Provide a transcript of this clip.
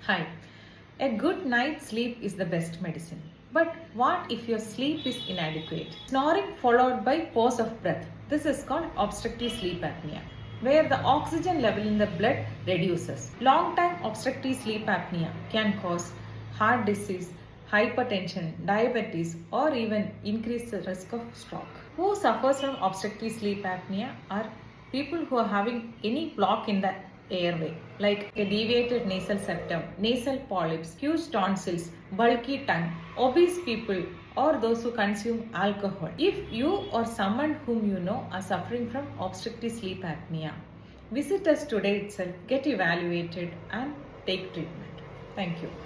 Hi. A good night's sleep is the best medicine. But what if your sleep is inadequate? Snoring followed by pause of breath. This is called obstructive sleep apnea, where the oxygen level in the blood reduces. Long-time obstructive sleep apnea can cause heart disease, hypertension, diabetes, or even increase the risk of stroke. Who suffers from obstructive sleep apnea are people who are having any block in the airway, like a deviated nasal septum, nasal polyps, huge tonsils, bulky tongue, obese people, or those who consume alcohol. If you or someone whom you know are suffering from obstructive sleep apnea, visit us today itself, get evaluated, and take treatment. Thank you.